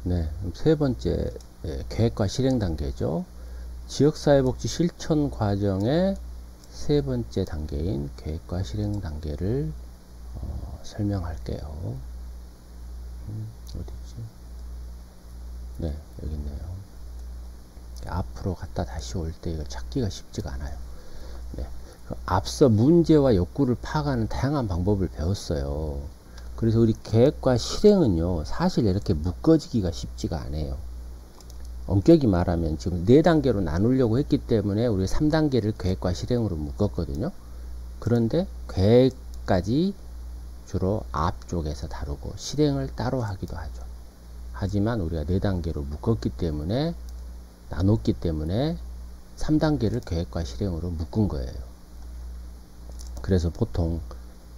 네, 세 번째 계획과 실행 단계죠. 지역사회복지 실천 과정의 세 번째 단계인 계획과 실행 단계를 설명할게요. 어디지? 네, 여기 있네요. 앞으로 갔다 다시 올 때 이거 찾기가 쉽지가 않아요. 네, 앞서 문제와 욕구를 파악하는 다양한 방법을 배웠어요. 그래서 우리 계획과 실행은요, 사실 이렇게 묶어지기가 쉽지가 않아요. 엄격히 말하면 지금 4단계로 나누려고 했기 때문에 우리 3단계를 계획과 실행으로 묶었거든요. 그런데 계획까지 주로 앞쪽에서 다루고 실행을 따로 하기도 하죠. 하지만 우리가 4단계로 묶었기 때문에, 나눴기 때문에 3단계를 계획과 실행으로 묶은 거예요. 그래서 보통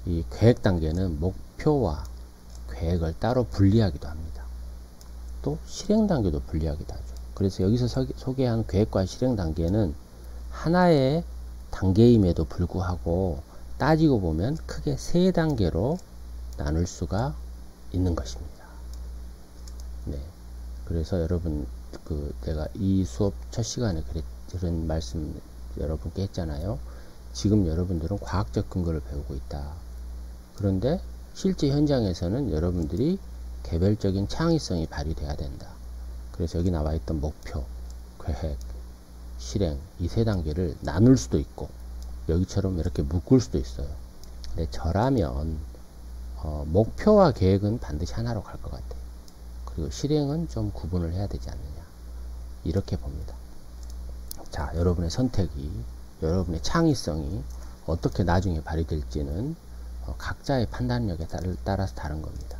이 계획 단계는 목표와 계획을 따로 분리하기도 합니다. 또 실행 단계도 분리하기도 하죠. 그래서 여기서 소개한 계획과 실행 단계는 하나의 단계임에도 불구하고 따지고 보면 크게 3단계로 나눌 수가 있는 것입니다. 네. 그래서 여러분, 내가 이 수업 첫 시간에 그런 말씀 여러분께 했잖아요. 지금 여러분들은 과학적 근거를 배우고 있다. 그런데 실제 현장에서는 여러분들이 개별적인 창의성이 발휘돼야 된다. 그래서 여기 나와 있던 목표, 계획, 실행 이 3단계를 나눌 수도 있고 여기처럼 이렇게 묶을 수도 있어요. 근데 저라면 목표와 계획은 반드시 하나로 갈 것 같아요. 그리고 실행은 좀 구분을 해야 되지 않느냐, 이렇게 봅니다. 자, 여러분의 선택이, 여러분의 창의성이 어떻게 나중에 발휘될지는 각자의 판단력에 따라서 다른 겁니다.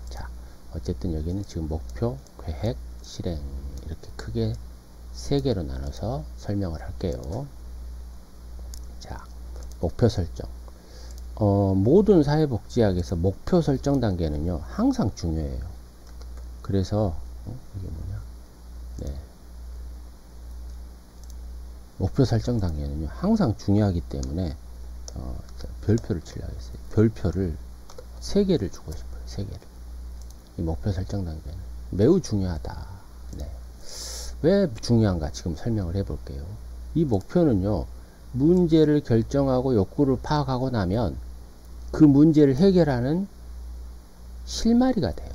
자, 어쨌든 여기는 지금 목표, 계획, 실행 이렇게 크게 3개로 나눠서 설명을 할게요. 자, 목표 설정. 모든 사회복지학에서 목표 설정 단계는요, 항상 중요해요. 그래서, 이게 뭐냐? 네. 목표 설정 단계는요, 항상 중요하기 때문에, 별표를 칠려야겠어요. 별표를 3개를 주고 싶어요. 3개를. 이 목표 설정 단계는 매우 중요하다. 네. 왜 중요한가? 지금 설명을 해 볼게요. 이 목표는요, 문제를 결정하고 욕구를 파악하고 나면 그 문제를 해결하는 실마리가 돼요.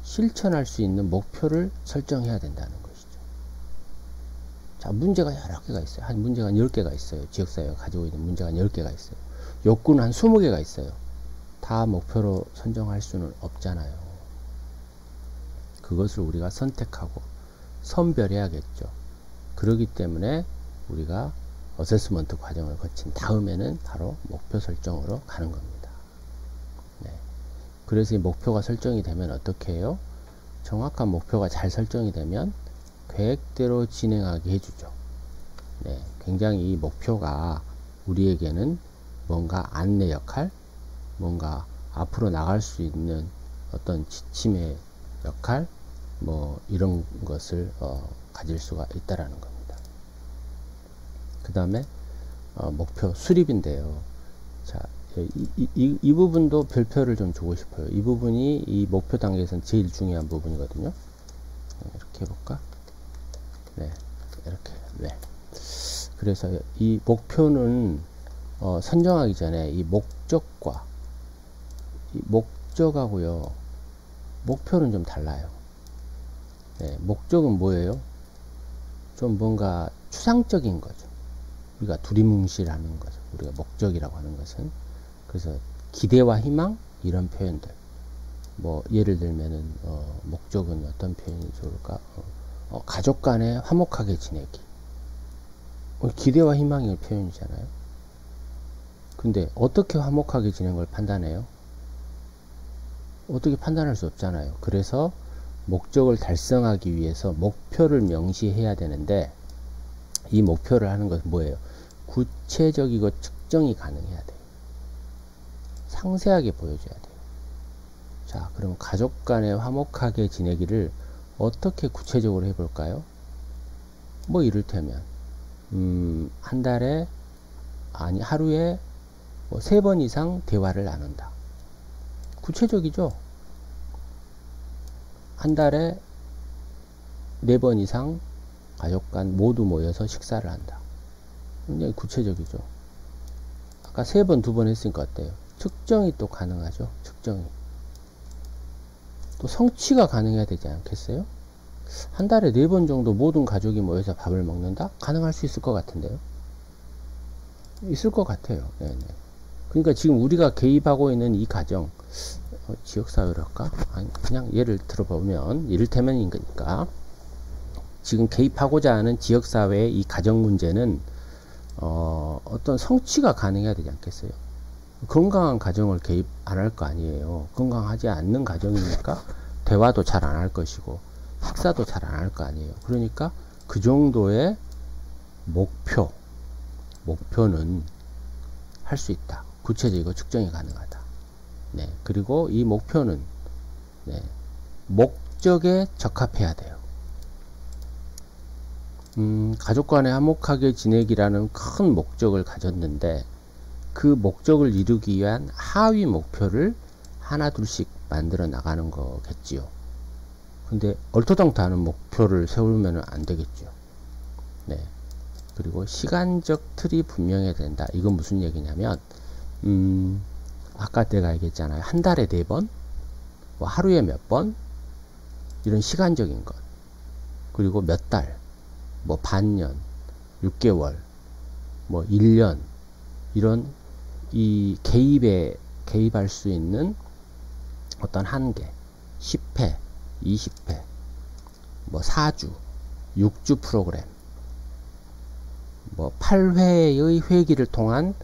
실천할 수 있는 목표를 설정해야 된다는 것이죠. 자, 문제가 여러 개가 있어요. 문제가 한 10개가 있어요. 지역사회가 가지고 있는 문제가 한 10개가 있어요. 욕구는 한 20개가 있어요. 다 목표로 선정할 수는 없잖아요. 그것을 우리가 선택하고 선별해야겠죠. 그렇기 때문에 우리가 어세스먼트 과정을 거친 다음에는 바로 목표 설정으로 가는 겁니다. 네. 그래서 이 목표가 설정이 되면 어떻게 해요? 정확한 목표가 잘 설정이 되면 계획대로 진행하게 해주죠. 네. 굉장히 이 목표가 우리에게는 뭔가 안내 역할, 뭔가 앞으로 나갈 수 있는 어떤 지침의 역할, 뭐 이런 것을 가질 수가 있다라는 겁니다. 그 다음에 목표 수립인데요. 자, 이 부분도 별표를 좀 주고 싶어요. 이 부분이 이 목표 단계에서는 제일 중요한 부분이거든요. 이렇게 해볼까? 네, 이렇게. 네. 그래서 이 목표는 선정하기 전에 이 목적과 이 목적하고요, 목표는 좀 달라요. 네, 목적은 뭐예요? 좀 뭔가 추상적인 거죠. 우리가 두리뭉실하는 거죠. 우리가 목적이라고 하는 것은. 그래서 기대와 희망 이런 표현들. 뭐 예를 들면은 목적은 어떤 표현이 좋을까? 가족 간에 화목하게 지내기. 기대와 희망의 표현이잖아요. 근데 어떻게 화목하게 지낸 걸 판단해요? 어떻게 판단할 수 없잖아요. 그래서 목적을 달성하기 위해서 목표를 명시해야 되는데, 이 목표를 하는 것은 뭐예요? 구체적이고 측정이 가능해야 돼요. 상세하게 보여줘야 돼요. 자, 그럼 가족 간에 화목하게 지내기를 어떻게 구체적으로 해볼까요? 뭐 이를테면 한 달에, 아니 하루에 뭐 3번 이상 대화를 나눈다. 구체적이죠? 한 달에 4번 이상 가족 간 모두 모여서 식사를 한다. 굉장히 구체적이죠. 아까 3번, 2번 했으니까 어때요? 측정이 또 가능하죠. 측정이. 또 성취가 가능해야 되지 않겠어요? 한 달에 4번 정도 모든 가족이 모여서 밥을 먹는다? 가능할 수 있을 것 같은데요? 있을 것 같아요. 네네. 그러니까 지금 우리가 개입하고 있는 이 가정, 지역사회로 할까? 아니, 그냥 예를 들어보면, 이를테면이니까, 지금 개입하고자 하는 지역사회의 이 가정 문제는, 어떤 성취가 가능해야 되지 않겠어요? 건강한 가정을 개입 안 할 거 아니에요. 건강하지 않는 가정이니까, 대화도 잘 안 할 것이고, 식사도 잘 안 할 거 아니에요. 그러니까, 그 정도의 목표는 할 수 있다. 구체적이고 측정이 가능하다. 네. 그리고 이 목표는, 네, 목적에 적합해야 돼요. 가족 간에 화목하게 지내기라는 큰 목적을 가졌는데, 그 목적을 이루기 위한 하위 목표를 하나 둘씩 만들어 나가는 거겠지요. 근데 얼토당토하는 목표를 세우면 안 되겠죠. 네. 그리고 시간적 틀이 분명해야 된다. 이건 무슨 얘기냐면, 아까 내가 얘기했잖아요. 한 달에 4번, 뭐 하루에 몇 번, 이런 시간적인 것. 그리고 몇 달, 뭐 반년, 6개월, 뭐 1년, 이런 이 개입할 수 있는 어떤 한계, 10회, 20회, 뭐 4주, 6주 프로그램, 뭐 8회의 회기를 통한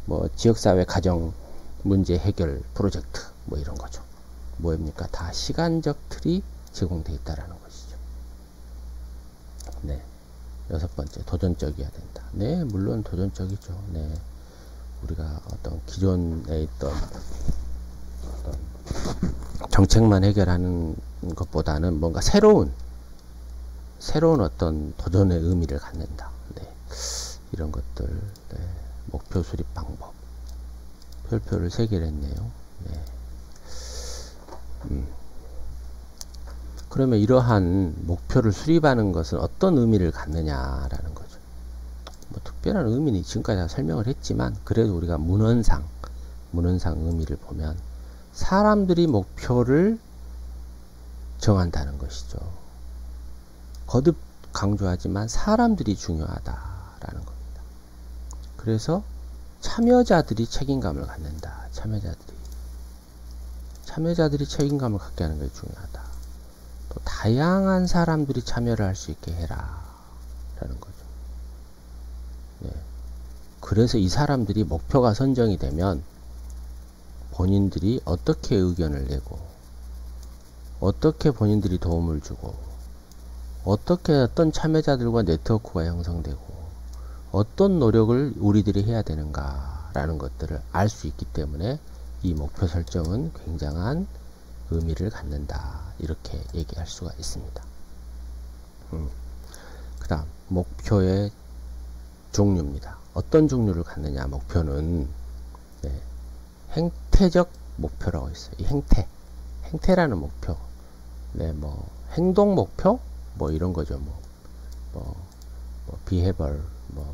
뭐 지역사회 가정 문제 해결 프로젝트, 뭐 이런 거죠. 뭐입니까? 다 시간적 틀이 제공되어 있다라는 것이죠. 네. 6번째, 도전적이어야 된다. 네, 물론 도전적이죠. 네. 우리가 어떤 기존에 있던 어떤 정책만 해결하는 것보다는 뭔가 새로운 어떤 도전의 의미를 갖는다. 네. 이런 것들, 네. 목표 수립 방법. 별표를 3개를 했네요. 네. 그러면 이러한 목표를 수립하는 것은 어떤 의미를 갖느냐라는 거죠. 뭐 특별한 의미는 지금까지 설명을 했지만, 그래도 우리가 문헌상 의미를 보면 사람들이 목표를 정한다는 것이죠. 거듭 강조하지만 사람들이 중요하다라는 겁니다. 그래서 참여자들이 책임감을 갖는다. 참여자들이 책임감을 갖게 하는 것이 중요하다. 또 다양한 사람들이 참여를 할 수 있게 해라 라는 거죠. 네. 그래서 이 사람들이 목표가 선정이 되면 본인들이 어떻게 의견을 내고, 어떻게 본인들이 도움을 주고, 어떻게 어떤 참여자들과 네트워크가 형성되고, 어떤 노력을 우리들이 해야 되는가 라는 것들을 알 수 있기 때문에 이 목표 설정은 굉장한 의미를 갖는다, 이렇게 얘기할 수가 있습니다. 그 다음 목표의 종류입니다. 어떤 종류를 갖느냐. 목표는, 네, 행태적 목표라고 있어요. 이 행태라는 목표, 네, 뭐 행동 목표, 뭐 이런 거죠. 뭐 behavior, 뭐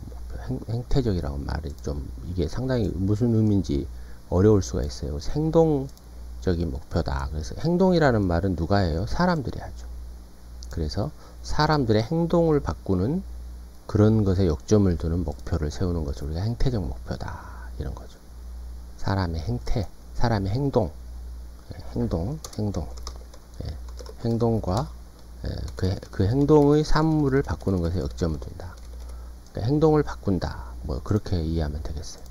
행태적이라고 말이 좀, 이게 상당히 무슨 의미인지 어려울 수가 있어요. 그래서 행동적인 목표다. 그래서 행동이라는 말은 누가 해요? 사람들이 하죠. 그래서 사람들의 행동을 바꾸는 그런 것에 역점을 두는 목표를 세우는 것을 우리가 행태적 목표다, 이런 거죠. 사람의 행태, 사람의 행동, 행동과 그 행동의 산물을 바꾸는 것에 역점을 둔다. 그러니까 행동을 바꾼다, 뭐 그렇게 이해하면 되겠어요.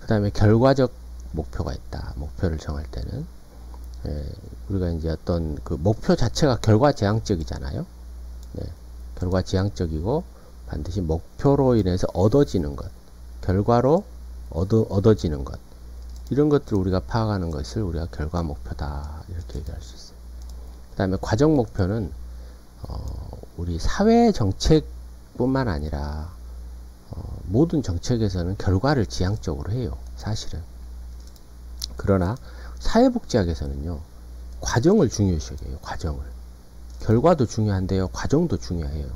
그 다음에 결과적 목표가 있다. 목표를 정할 때는, 우리가 이제 어떤 그 목표 자체가 결과지향적이잖아요. 네, 결과지향적이고 반드시 목표로 인해서 얻어지는 것, 결과로 얻어지는 것, 이런 것들을 우리가 파악하는 것을 우리가 결과 목표다, 이렇게 얘기할 수 있어요. 그 다음에 과정 목표는 우리 사회 정책뿐만 아니라 모든 정책에서는 결과를 지향적으로 해요, 사실은. 그러나 사회복지학에서는요, 과정을 중요시 여겨요. 과정을. 결과도 중요한데요. 과정도 중요해요.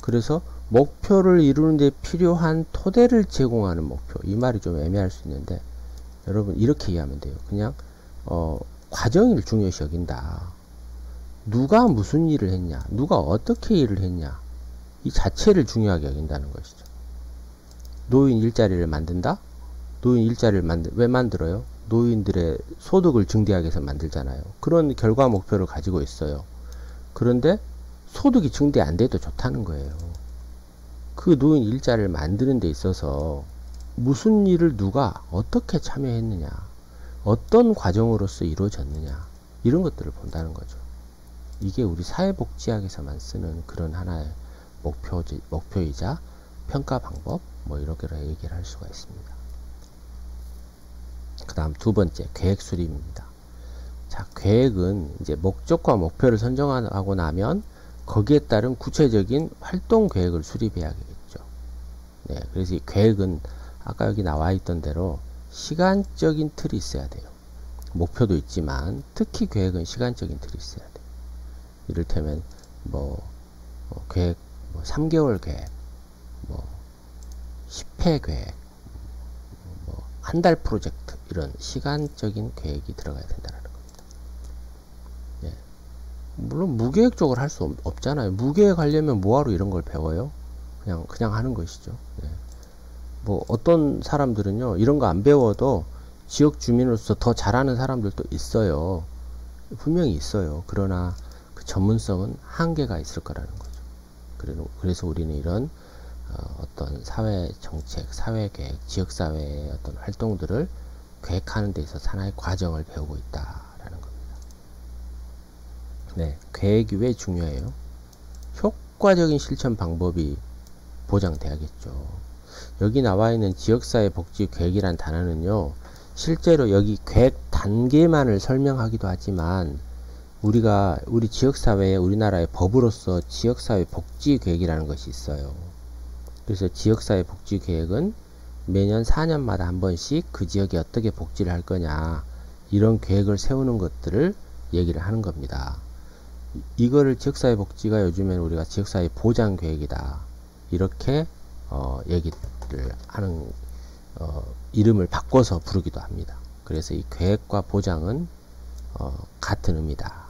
그래서 목표를 이루는 데 필요한 토대를 제공하는 목표. 이 말이 좀 애매할 수 있는데 여러분 이렇게 이해하면 돼요. 그냥 과정을 중요시 여긴다. 누가 무슨 일을 했냐, 누가 어떻게 일을 했냐, 이 자체를 중요하게 여긴다는 것이죠. 노인 일자리를 만든다? 노인 일자리를 왜 만들어요? 노인들의 소득을 증대하기 위해서 만들잖아요. 그런 결과 목표를 가지고 있어요. 그런데 소득이 증대 안 돼도 좋다는 거예요. 그 노인 일자리를 만드는 데 있어서 무슨 일을 누가 어떻게 참여했느냐, 어떤 과정으로서 이루어졌느냐, 이런 것들을 본다는 거죠. 이게 우리 사회복지학에서만 쓰는 그런 하나의 목표이자 평가 방법, 뭐 이렇게 얘기를 할 수가 있습니다. 그 다음 두 번째, 계획 수립입니다. 자, 계획은 이제 목적과 목표를 선정하고 나면 거기에 따른 구체적인 활동 계획을 수립해야겠죠. 네, 그래서 이 계획은 아까 여기 나와 있던 대로 시간적인 틀이 있어야 돼요. 목표도 있지만 특히 계획은 시간적인 틀이 있어야 돼요. 이를테면 계획 3개월 계획, 10회 계획, 한 달 프로젝트, 이런 시간적인 계획이 들어가야 된다는 겁니다. 예. 물론 무계획적으로 할 수 없잖아요. 무계획 하려면 뭐하러 이런 걸 배워요? 그냥 하는 것이죠. 예. 어떤 사람들은요, 이런 거 안 배워도 지역 주민으로서 더 잘하는 사람들도 있어요. 분명히 있어요. 그러나 그 전문성은 한계가 있을 거라는 거죠. 그래서 우리는 이런 어떤 사회정책, 사회계획, 지역사회의 어떤 활동들을 계획하는 데 있어서 하나의 과정을 배우고 있다라는 겁니다. 네, 계획이 왜 중요해요? 효과적인 실천 방법이 보장돼야겠죠. 여기 나와 있는 지역사회 복지 계획이란 단어는요, 실제로 여기 계획 단계만을 설명하기도 하지만 우리 지역사회에 우리나라의 법으로서 지역사회 복지 계획이라는 것이 있어요. 그래서 지역사회 복지 계획은 매년 4년마다 한 번씩 그 지역에 어떻게 복지를 할 거냐, 이런 계획을 세우는 것들을 얘기를 하는 겁니다. 이거를 지역사회 복지가 요즘엔 우리가 지역사회 보장 계획이다, 이렇게 얘기를 하는 이름을 바꿔서 부르기도 합니다. 그래서 이 계획과 보장은 같은 의미다.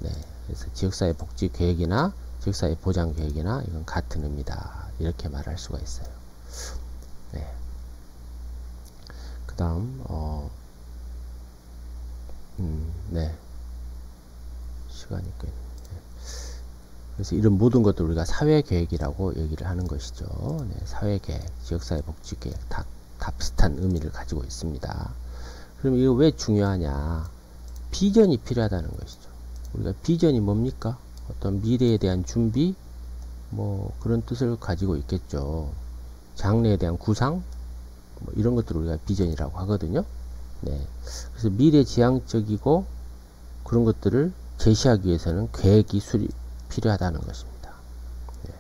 네, 그래서 지역사회 복지 계획이나 지역사회 보장 계획이나 이건 같은 의미다, 이렇게 말할 수가 있어요. 네. 그 다음 네, 시간이 꽤 있네. 그래서 이런 모든 것들 우리가 사회계획이라고 얘기를 하는 것이죠. 네, 사회계획, 지역사회 복지계획 다 비슷한 의미를 가지고 있습니다. 그럼 이거 왜 중요하냐? 비전이 필요하다는 것이죠. 우리가 비전이 뭡니까? 어떤 미래에 대한 준비, 그런 뜻을 가지고 있겠죠. 장래에 대한 구상, 이런 것들을 우리가 비전이라고 하거든요. 네. 그래서 미래지향적이고 그런 것들을 제시하기 위해서는 계획이 필요하다는 것입니다. 네.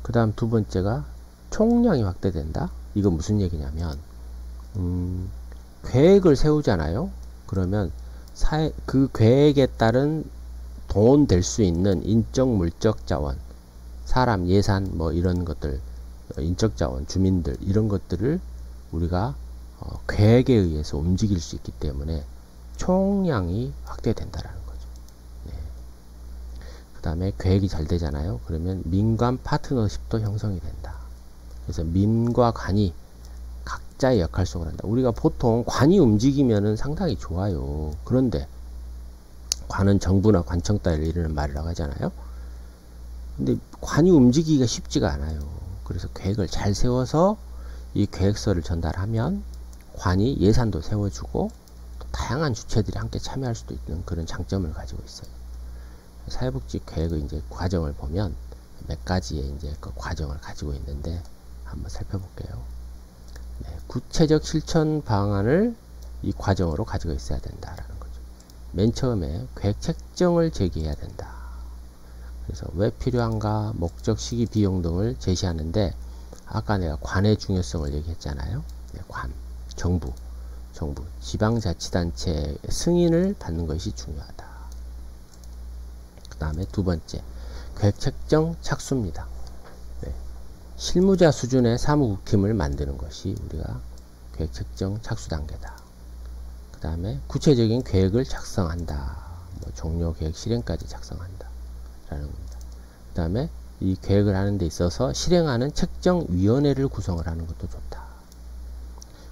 그 다음 두 번째가 총량이 확대된다. 이건 무슨 얘기냐면, 계획을 세우잖아요. 그러면 그 계획에 따른 동원될 수 있는 인적, 물적 자원, 사람, 예산, 이런 것들, 인적 자원, 주민들, 이런 것들을 우리가 계획에 의해서 움직일 수 있기 때문에 총량이 확대된다라는 거죠. 네. 그 다음에 계획이 잘 되잖아요. 그러면 민관 파트너십도 형성이 된다. 그래서 민과 관이 각자의 역할 속을 한다. 우리가 보통 관이 움직이면은 상당히 좋아요. 그런데 관은 정부나 관청 따위를 이르는 말이라고 하잖아요. 근데 관이 움직이기가 쉽지가 않아요. 그래서 계획을 잘 세워서 이 계획서를 전달하면 관이 예산도 세워주고 또 다양한 주체들이 함께 참여할 수도 있는 그런 장점을 가지고 있어요. 사회복지 계획의 이제 과정을 보면 몇 가지의 이제 그 과정을 가지고 있는데 한번 살펴볼게요. 네, 구체적 실천 방안을 이 과정으로 가지고 있어야 된다라는 거죠. 맨 처음에 계획 책정을 제기해야 된다. 그래서 왜 필요한가, 목적, 시기, 비용 등을 제시하는데, 아까 내가 관의 중요성을 얘기했잖아요. 네, 관, 정부, 지방자치단체의 승인을 받는 것이 중요하다. 다음에 두 번째, 계획 책정 착수입니다. 네. 실무자 수준의 사무국팀을 만드는 것이 우리가 계획 책정 착수 단계다. 그 다음에 구체적인 계획을 작성한다. 뭐 종료 계획 실행까지 작성한다. 라는 겁니다. 그 다음에 이 계획을 하는 데 있어서 실행하는 책정위원회를 구성을 하는 것도 좋다.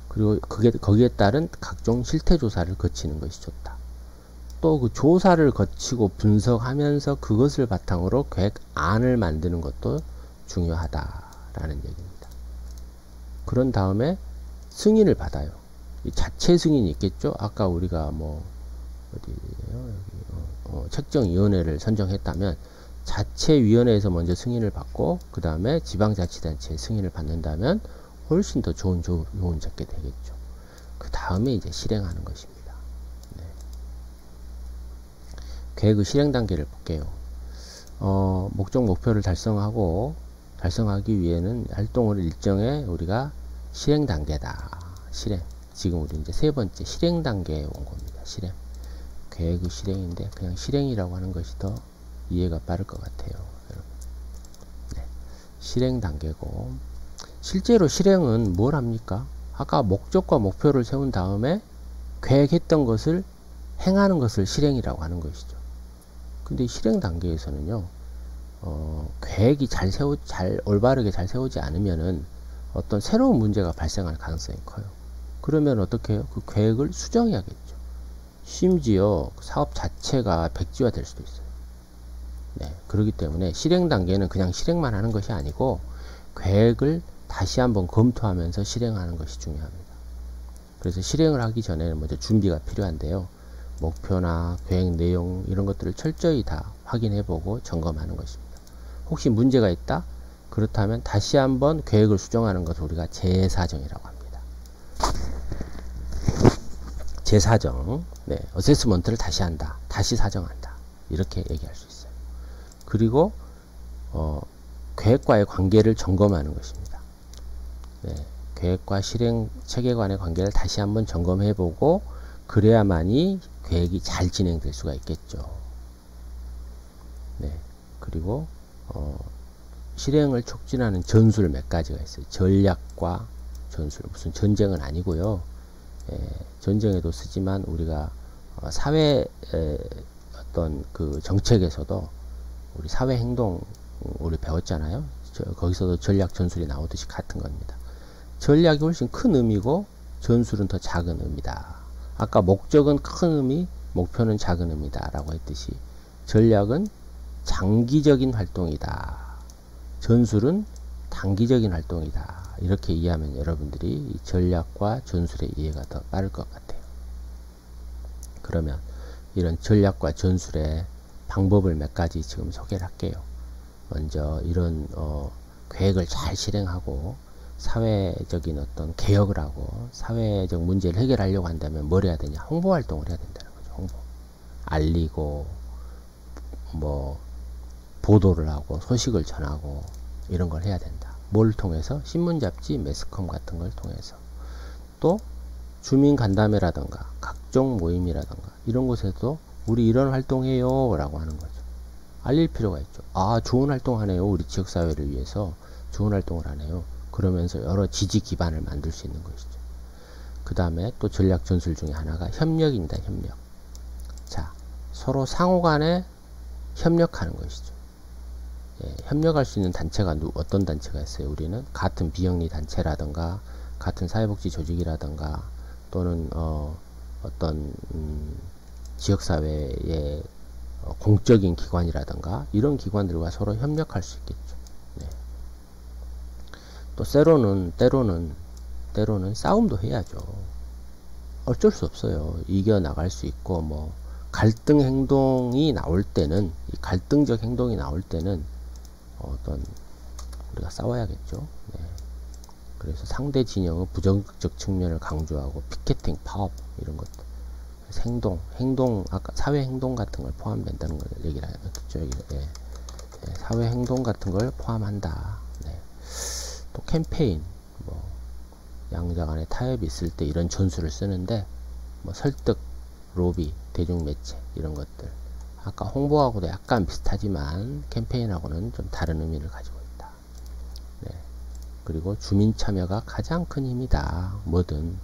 그리고 거기에 따른 각종 실태조사를 거치는 것이 좋다. 또 그 조사를 거치고 분석하면서 그것을 바탕으로 계획안을 만드는 것도 중요하다라는 얘기입니다. 그런 다음에 승인을 받아요. 이 자체 승인이 있겠죠? 아까 우리가 뭐 어디에요? 책정위원회를 선정했다면 자체위원회에서 먼저 승인을 받고 그 다음에 지방자치단체의 승인을 받는다면 훨씬 더 좋은 요원 잡게 되겠죠. 그 다음에 이제 실행하는 것입니다. 네. 계획의 실행 단계를 볼게요. 목적 목표를 달성하기 위해는 활동을 일정의 우리가 실행 단계다. 실행. 지금 우리 이제 세 번째 실행 단계에 온 겁니다. 실행. 계획의 실행인데 그냥 실행이라고 하는 것이 더 이해가 빠를 것 같아요. 여러분. 네. 실행 단계고 실제로 실행은 뭘 합니까? 아까 목적과 목표를 세운 다음에 계획했던 것을 행하는 것을 실행이라고 하는 것이죠. 근데 실행 단계에서는요, 계획이 올바르게 잘 세우지 않으면은 어떤 새로운 문제가 발생할 가능성이 커요. 그러면 어떻게 해요? 그 계획을 수정해야겠죠. 심지어 사업 자체가 백지화 될 수도 있어요. 네, 그렇기 때문에 실행 단계는 그냥 실행만 하는 것이 아니고 계획을 다시 한번 검토하면서 실행하는 것이 중요합니다. 그래서 실행을 하기 전에는 먼저 준비가 필요한데요. 목표나 계획 내용 이런 것들을 철저히 다 확인해보고 점검하는 것입니다. 혹시 문제가 있다? 그렇다면 다시 한번 계획을 수정하는 것을 우리가 재사정이라고 합니다. 재사정, 네, 어세스먼트를 다시 한다. 다시 사정한다. 이렇게 얘기할 수 있어요. 그리고 계획과의 관계를 점검하는 것입니다. 네, 계획과 실행 체계간의 관계를 다시 한번 점검해보고 그래야만이 계획이 잘 진행될 수가 있겠죠. 네, 그리고 실행을 촉진하는 전술 몇 가지가 있어요. 전략과 전술, 무슨 전쟁은 아니고요. 전쟁에도 쓰지만 우리가 사회 어떤 그 정책에서도 우리 사회 행동 우리 배웠잖아요. 거기서도 전략 전술이 나오듯이 같은 겁니다. 전략이 훨씬 큰 의미고 전술은 더 작은 의미다. 아까 목적은 큰 의미, 목표는 작은 의미다 라고 했듯이 전략은 장기적인 활동이다. 전술은 단기적인 활동이다. 이렇게 이해하면 여러분들이 이 전략과 전술의 이해가 더 빠를 것 같아요. 그러면 이런 전략과 전술의 방법을 몇 가지 지금 소개를 할게요. 먼저 이런 계획을 잘 실행하고 사회적인 어떤 개혁을 하고 사회적 문제를 해결하려고 한다면 뭘 해야 되냐? 홍보 활동을 해야 된다는 거죠. 홍보. 알리고 뭐 보도를 하고 소식을 전하고 이런 걸 해야 된다. 뭘 통해서? 신문 잡지, 매스컴 같은 걸 통해서. 또 주민 간담회라든가 각종 모임이라든가 이런 곳에도 우리 이런 활동해요 라고 하는 거죠. 알릴 필요가 있죠. 아, 좋은 활동 하네요. 우리 지역사회를 위해서 좋은 활동을 하네요. 그러면서 여러 지지 기반을 만들 수 있는 것이죠. 그 다음에 또 전략 전술 중에 하나가 협력입니다. 협력. 자, 서로 상호 간에 협력하는 것이죠. 예, 협력할 수 있는 단체가 어떤 단체가 있어요? 우리는 같은 비영리 단체라든가 같은 사회복지 조직이라든가 또는 어떤 지역사회의 공적인 기관이라든가 이런 기관들과 서로 협력할 수 있겠죠. 네. 또 때로는 싸움도 해야죠. 어쩔 수 없어요. 이겨나갈 수 있고 뭐 갈등 행동이 나올 때는 이 갈등적 행동이 나올 때는 어떤 우리가 싸워야겠죠. 네. 그래서 상대 진영의 부정적 측면을 강조하고 피켓팅, 파업 이런 것들 행동 아까 사회 행동 같은 걸 포함된다는 걸 얘기를 했죠. 예. 사회 행동 같은 걸 포함한다. 네. 또 캠페인 뭐 양자 간의 타협이 있을 때 이런 전술을 쓰는데 뭐 설득, 로비, 대중매체 이런 것들 아까 홍보하고도 약간 비슷하지만 캠페인하고는 좀 다른 의미를 가지고 있다. 네. 그리고 주민 참여가 가장 큰 힘이다. 뭐든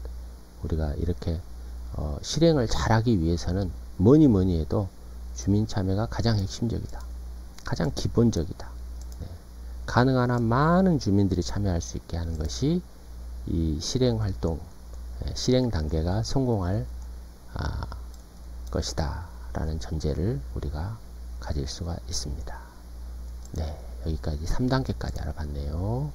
우리가 이렇게 실행을 잘하기 위해서는 뭐니 해도 주민 참여가 가장 핵심적이다. 가장 기본적이다. 네. 가능한 한 많은 주민들이 참여할 수 있게 하는 것이 이 실행 활동, 실행 단계가 성공할 것이다 라는 전제를 우리가 가질 수가 있습니다. 네, 여기까지 3단계까지 알아봤네요.